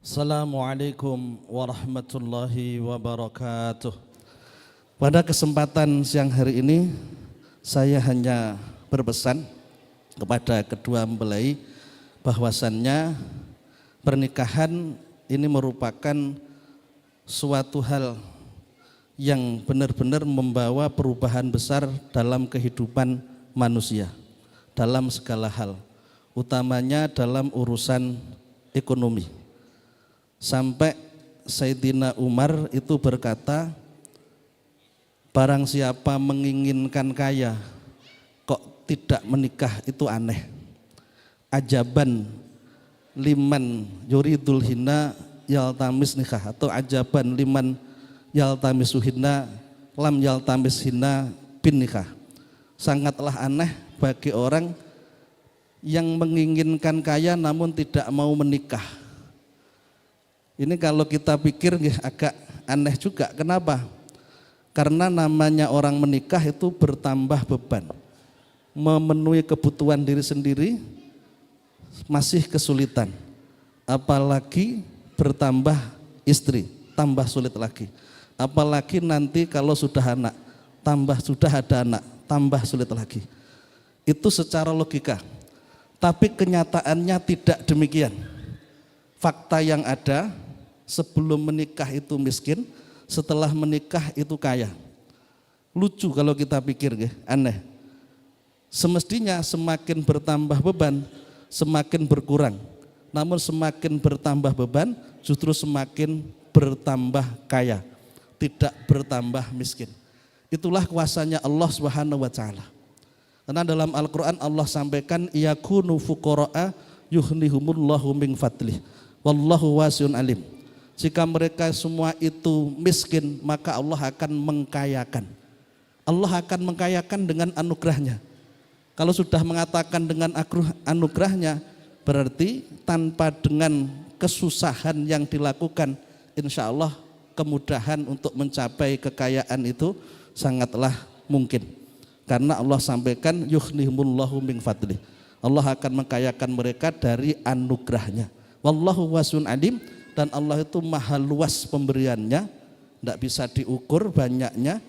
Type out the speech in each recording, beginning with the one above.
Assalamualaikum warahmatullahi wabarakatuh. Pada kesempatan siang hari ini saya hanya berpesan kepada kedua mempelai bahwasannya pernikahan ini merupakan suatu hal yang benar-benar membawa perubahan besar dalam kehidupan manusia dalam segala hal, utamanya dalam urusan ekonomi. Sampai Sayyidina Umar itu berkata, barang siapa menginginkan kaya kok tidak menikah itu aneh. Ajaban liman yuridul hina yaltamis nikah, atau ajaban liman yaltamisu hina lam yaltamis hina bin nikah. Sangatlah aneh bagi orang yang menginginkan kaya namun tidak mau menikah. Ini kalau kita pikir agak aneh juga. Kenapa? Karena namanya orang menikah itu bertambah beban. Memenuhi kebutuhan diri sendiri masih kesulitan. Apalagi bertambah istri, tambah sulit lagi. Apalagi nanti kalau sudah ada anak, tambah sulit lagi. Itu secara logika. Tapi kenyataannya tidak demikian. Fakta yang ada, sebelum menikah itu miskin, setelah menikah itu kaya. Lucu kalau kita pikir, aneh. Semestinya semakin bertambah beban, semakin berkurang. Namun semakin bertambah beban, justru semakin bertambah kaya, tidak bertambah miskin. Itulah kuasanya Allah Subhanahu wa taala. Karena dalam Al-Qur'an Allah sampaikan yakunu fuqara'a yuhnihumullahu min fadlih wallahu wasi'un alim. Jika mereka semua itu miskin, maka Allah akan mengkayakan. Allah akan mengkayakan dengan anugerahnya. Kalau sudah mengatakan dengan anugerahnya, berarti tanpa dengan kesusahan yang dilakukan, insya Allah kemudahan untuk mencapai kekayaan itu sangatlah mungkin. Karena Allah sampaikan yughnihimullahu min fadlih. Allah akan mengkayakan mereka dari anugerahnya. Wallahu wasi'un alim. Dan Allah itu maha luas pemberiannya, tidak bisa diukur banyaknya,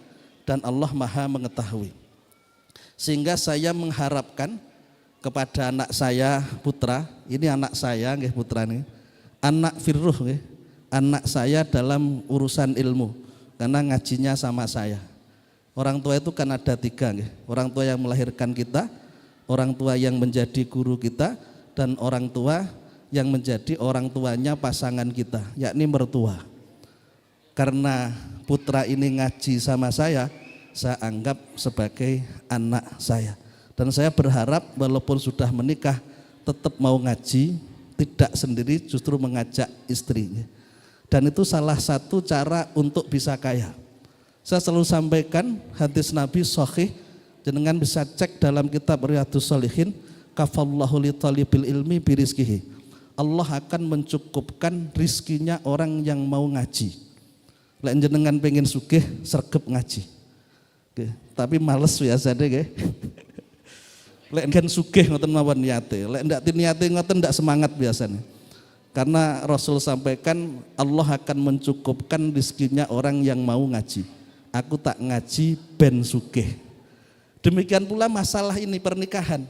dan Allah maha mengetahui. Sehingga saya mengharapkan kepada anak saya putra, ini anak saya putra nih, anak firruh anak saya dalam urusan ilmu, karena ngajinya sama saya. Orang tua itu kan ada tiga, orang tua yang melahirkan kita, orang tua yang menjadi guru kita, dan orang tua yang menjadi orang tuanya pasangan kita, yakni mertua. Karena putra ini ngaji sama saya anggap sebagai anak saya. Dan saya berharap walaupun sudah menikah tetap mau ngaji, tidak sendiri, justru mengajak istrinya. Dan itu salah satu cara untuk bisa kaya. Saya selalu sampaikan hadis Nabi sahih, jenengan bisa cek dalam kitab Riyadhus Shalihin, kafallahu li talibil ilmi birizkihi. Allah akan mencukupkan rizkinya orang yang mau ngaji. Lek jenengan pengen sugih sregep ngaji. Tapi males biasa deh. Lek kan sugih ngoten mawon niate. Lek ndak niate ngoten ndak semangat biasanya. Karena Rasul sampaikan Allah akan mencukupkan rizkinya orang yang mau ngaji. Aku tak ngaji ben sugih. Demikian pula masalah ini pernikahan.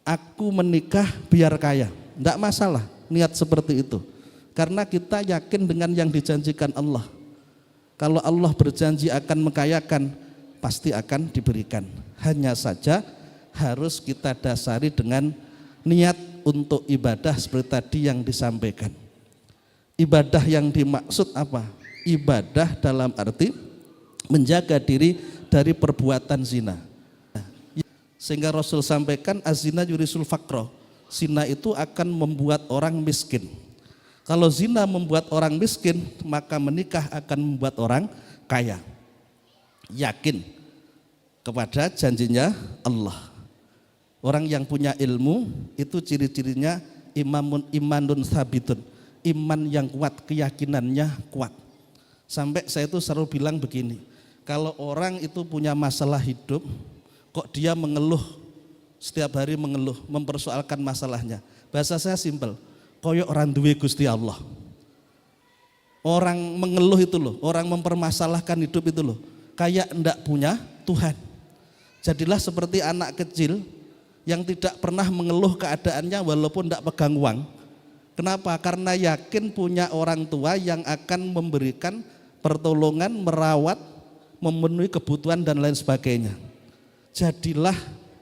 Aku menikah biar kaya. Tidak masalah niat seperti itu, karena kita yakin dengan yang dijanjikan Allah. Kalau Allah berjanji akan mengkayakan, pasti akan diberikan. Hanya saja harus kita dasari dengan niat untuk ibadah seperti tadi yang disampaikan. Ibadah yang dimaksud apa? Ibadah dalam arti menjaga diri dari perbuatan zina. Sehingga Rasul sampaikan azina yurisul faqra. Zina itu akan membuat orang miskin. Kalau zina membuat orang miskin, maka menikah akan membuat orang kaya. Yakin kepada janjinya Allah. Orang yang punya ilmu itu ciri-cirinya imanun sabitun, iman yang kuat, keyakinannya kuat. Sampai saya itu selalu bilang begini, kalau orang itu punya masalah hidup, kok dia mengeluh, setiap hari mengeluh, mempersoalkan masalahnya. Bahasa saya simpel, koyok orang duwe Gusti Allah. Orang mengeluh itu loh, orang mempermasalahkan hidup itu loh, kayak ndak punya Tuhan. Jadilah seperti anak kecil yang tidak pernah mengeluh keadaannya walaupun ndak pegang uang. Kenapa? Karena yakin punya orang tua yang akan memberikan pertolongan, merawat, memenuhi kebutuhan dan lain sebagainya. Jadilah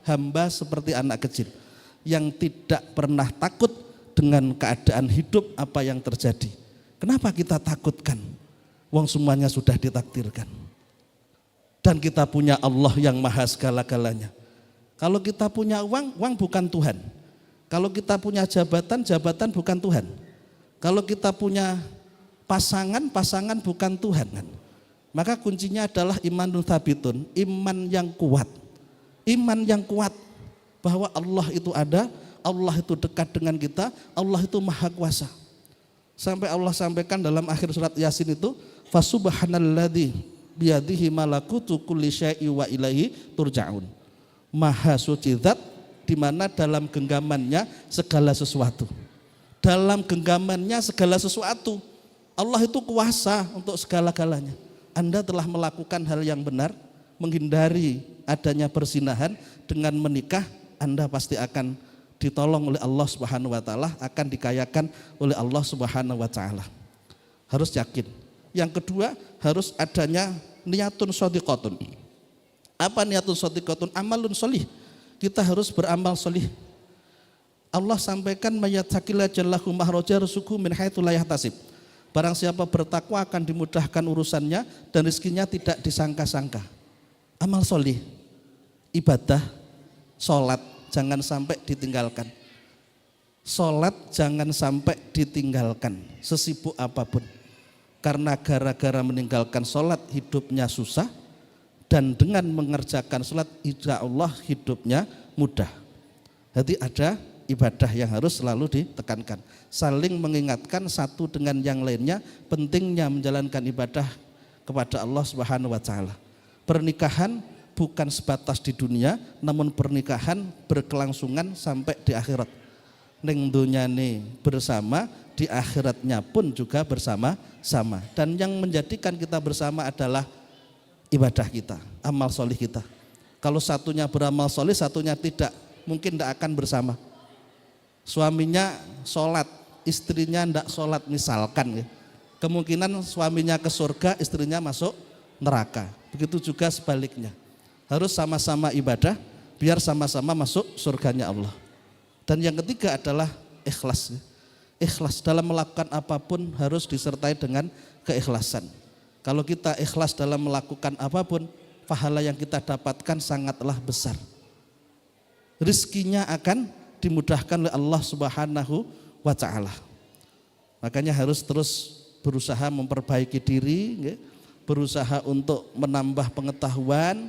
hamba seperti anak kecil yang tidak pernah takut dengan keadaan hidup apa yang terjadi. Kenapa kita takutkan? Wong semuanya sudah ditakdirkan. Dan kita punya Allah yang maha segala-galanya. Kalau kita punya uang, uang bukan Tuhan. Kalau kita punya jabatan, jabatan bukan Tuhan. Kalau kita punya pasangan, pasangan bukan Tuhan kan. Maka kuncinya adalah imanun thabitun, iman yang kuat. Iman yang kuat bahwa Allah itu ada, Allah itu dekat dengan kita, Allah itu maha kuasa. Sampai Allah sampaikan dalam akhir surat Yasin itu, fasubhanalladzi biyadihi malakutu kulli syai'in wa ilaihi turja'un. Maha suci zat di mana dalam genggamannya segala sesuatu. Dalam genggamannya segala sesuatu. Allah itu kuasa untuk segala-galanya. Anda telah melakukan hal yang benar, menghindari adanya perzinahan, dengan menikah Anda pasti akan ditolong oleh Allah Subhanahu wa taala, akan dikayakan oleh Allah Subhanahu wa taala. Harus yakin. Yang kedua, harus adanya niyatun shadiqatun. Apa niyatun shadiqatun? Amalun sholih. Kita harus beramal sholih. Allah sampaikan mayattaqilla jallahu mahraja rizquhu min haitsu la yahtasib. Barang siapa bertakwa akan dimudahkan urusannya dan rezekinya tidak disangka-sangka. Amal sholih, ibadah, sholat jangan sampai ditinggalkan. Sholat jangan sampai ditinggalkan sesibuk apapun. Karena gara-gara meninggalkan sholat hidupnya susah, dan dengan mengerjakan sholat insya Allah hidupnya mudah. Jadi ada ibadah yang harus selalu ditekankan. Saling mengingatkan satu dengan yang lainnya pentingnya menjalankan ibadah kepada Allah Subhanahu wa taala. Pernikahan bukan sebatas di dunia, namun pernikahan berkelangsungan sampai di akhirat. Ning dunyane bersama, di akhiratnya pun juga bersama-sama. Dan yang menjadikan kita bersama adalah ibadah kita, amal solih kita. Kalau satunya beramal solih, satunya tidak, mungkin tidak akan bersama. Suaminya sholat, istrinya tidak sholat misalkan ya. Kemungkinan suaminya ke surga, istrinya masuk neraka. Begitu juga sebaliknya. Harus sama-sama ibadah biar sama-sama masuk surganya Allah. Dan yang ketiga adalah ikhlas. Ikhlas dalam melakukan apapun harus disertai dengan keikhlasan. Kalau kita ikhlas dalam melakukan apapun, pahala yang kita dapatkan sangatlah besar. Rizkinya akan dimudahkan oleh Allah Subhanahu wa taala. Makanya harus terus berusaha memperbaiki diri, berusaha untuk menambah pengetahuan.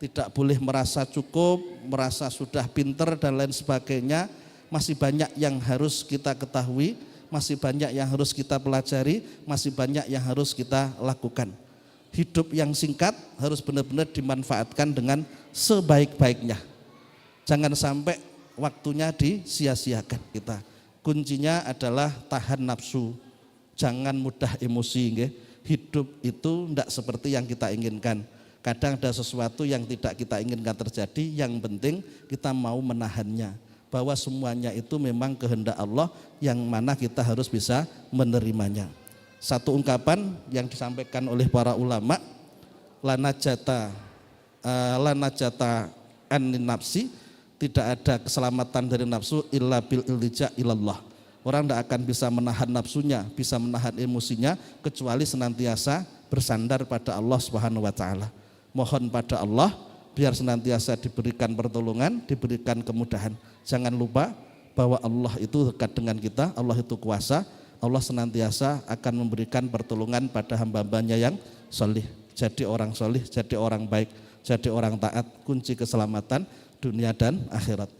Tidak boleh merasa cukup, merasa sudah pinter dan lain sebagainya. Masih banyak yang harus kita ketahui, masih banyak yang harus kita pelajari, masih banyak yang harus kita lakukan. Hidup yang singkat harus benar-benar dimanfaatkan dengan sebaik-baiknya. Jangan sampai waktunya disia-siakan kita. Kuncinya adalah tahan nafsu, jangan mudah emosi. Hidup itu tidak seperti yang kita inginkan. Kadang ada sesuatu yang tidak kita inginkan terjadi, yang penting kita mau menahannya. Bahwa semuanya itu memang kehendak Allah yang mana kita harus bisa menerimanya. Satu ungkapan yang disampaikan oleh para ulama, la najata anin nafsi, tidak ada keselamatan dari nafsu illa bil iltija ilallah. Orang tidak akan bisa menahan nafsunya, bisa menahan emosinya kecuali senantiasa bersandar pada Allah Subhanahu wa taala. Mohon pada Allah biar senantiasa diberikan pertolongan, diberikan kemudahan. Jangan lupa bahwa Allah itu dekat dengan kita, Allah itu kuasa, Allah senantiasa akan memberikan pertolongan pada hamba-hambanya yang solih. Jadi orang solih, jadi orang baik, jadi orang taat, kunci keselamatan dunia dan akhirat.